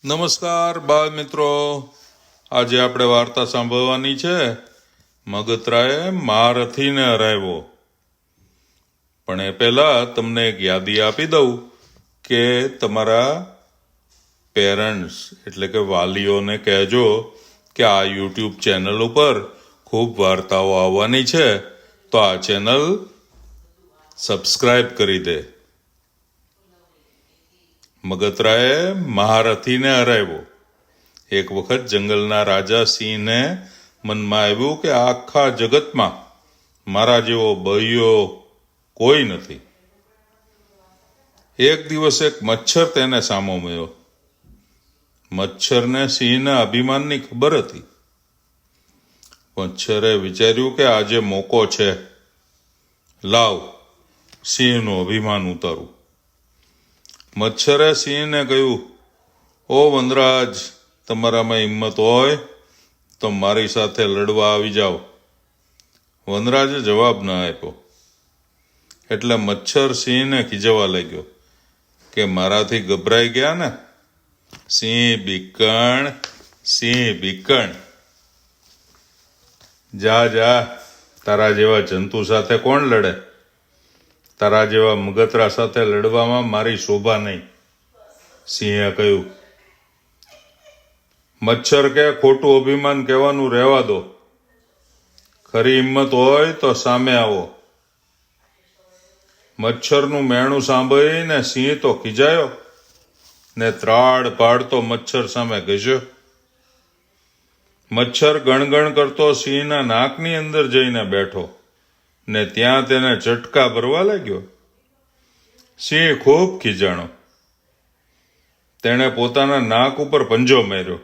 નમસ્કાર બાળ મિત્રો, આજે આપણે વાર્તા સાંભળવાની છે મગતરાએ મહારથીને હરાવ્યો. પણ એ પહેલા તમને એક યાદી આપી દઉં કે તમારા પેરેન્ટ્સ એટલે કે વાલીઓને કહેજો કે આ યુટ્યુબ ચેનલ ઉપર ખૂબ વાર્તાઓ આવવાની છે, તો આ ચેનલ સબસ્ક્રાઇબ કરી દે. મગતરાએ મહારથીને હરાવ્યો. એક વખત જંગલના રાજા સિંહને મનમાં આવ્યું કે આખા જગતમાં મારા જેવો બળિયો કોઈ નથી. એક દિવસ એક મચ્છર તેને સામો મળ્યો. મચ્છરને સિંહના અભિમાનની ખબર હતી. મચ્છરે વિચાર્યું કે આજે મોકો છે, લાવ સિંહનું અભિમાન ઉતારું. મચ્છરે સિંહને કહ્યું, ઓ વનરાજ, તમારામાં હિંમત હોય તો મારી સાથે લડવા આવી જાઓ. વનરાજે જવાબ ન આપ્યો. એટલે મચ્છર સિંહને ખીજવવા લાગ્યો કે મારાથી ગભરાઈ ગયા ને, સિંહ બીકણ, સિંહ બીકણ. જા જા, તારા જેવા જંતુ સાથે કોણ લડે? તારા જેવા મગતરા સાથે લડવામાં મારી શોભા નહીં, સિંહે કહ્યું. મચ્છર કે ખોટું અભિમાન કહેવાનું રહેવા દો. ખરી હિંમત હોય તો સામે આવો. મચ્છરનું મેણું સાંભળીને સિંહ તો ખીજાયો ને ત્રાડ પાડતો મચ્છર સામે ઘસ્યો. મચ્છર ગણગણ કરતો સિંહના નાકની અંદર જઈને બેઠો ને ત્યાં તેને ચટકા ભરવા લાગ્યો. સિંહ ખૂબ ખીજાણો. તેણે પોતાના નાક ઉપર પંજો માર્યો.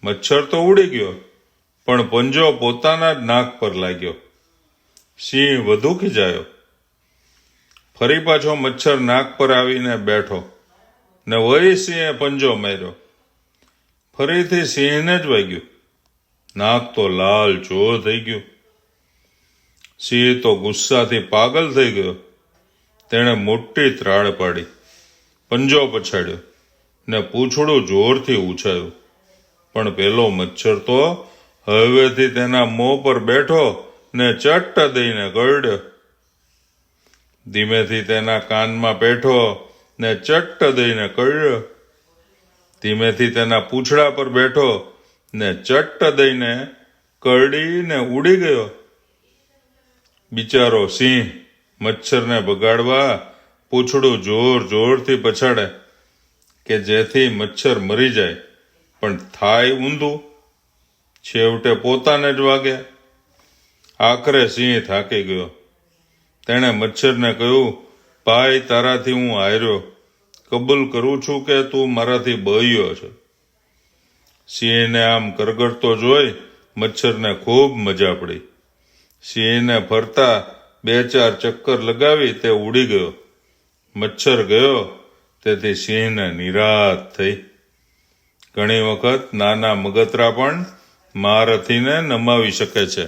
મચ્છર તો ઉડી ગયો, પણ પંજો પોતાના જ નાક પર લાગ્યો. સિંહ વધુ ખીજાયો. ફરી પાછો મચ્છર નાક પર આવીને બેઠો ને વળી સિંહે પંજો માર્યો. ફરીથી સિંહને જ વાગ્યું. નાક તો લાલ ચોર થઈ ગયું. સિંહ તો ગુસ્સાથી પાગલ થઈ ગયો. તેણે મોટી ત્રાડ પાડી, પંજો પછાડ્યો ને પૂંછડું જોરથી ઉછાળ્યું. પણ પેલો મચ્છર તો હવેથી તેના મોં પર બેઠો ને ચટ્ટ દઈને કરડ્યો. ધીમેથી તેના કાનમાં બેઠો ને ચટ્ટ દઈને કરડ્યો. ધીમેથી તેના પૂંછડા પર બેઠો ને ચટ્ટ દઈને કરડીને ઉડી ગયો. બિચારો સિંહ મચ્છરને બગાડવા પૂંછડું જોર જોરથી પછાડે કે જેથી મચ્છર મરી જાય, પણ થાય ઊંધું. છેવટે પોતાને જ વાગે. આખરે સિંહ થાકી ગયો. તેણે મચ્છરને કહ્યું, ભાઈ, તારાથી હું હાર્યો. કબૂલ કરું છું કે તું મારાથી બળિયો છે. સિંહને આમ કરગડતો જોઈ મચ્છરને ખૂબ મજા પડી. સિંહને ફરતા 2-4 ચક્કર લગાવી તે ઉડી ગયો. મચ્છર ગયો તેથી સિંહને નિરાશ થઈ. ઘણી વખત નાના મગતરા પણ મહારથીને નમાવી શકે છે.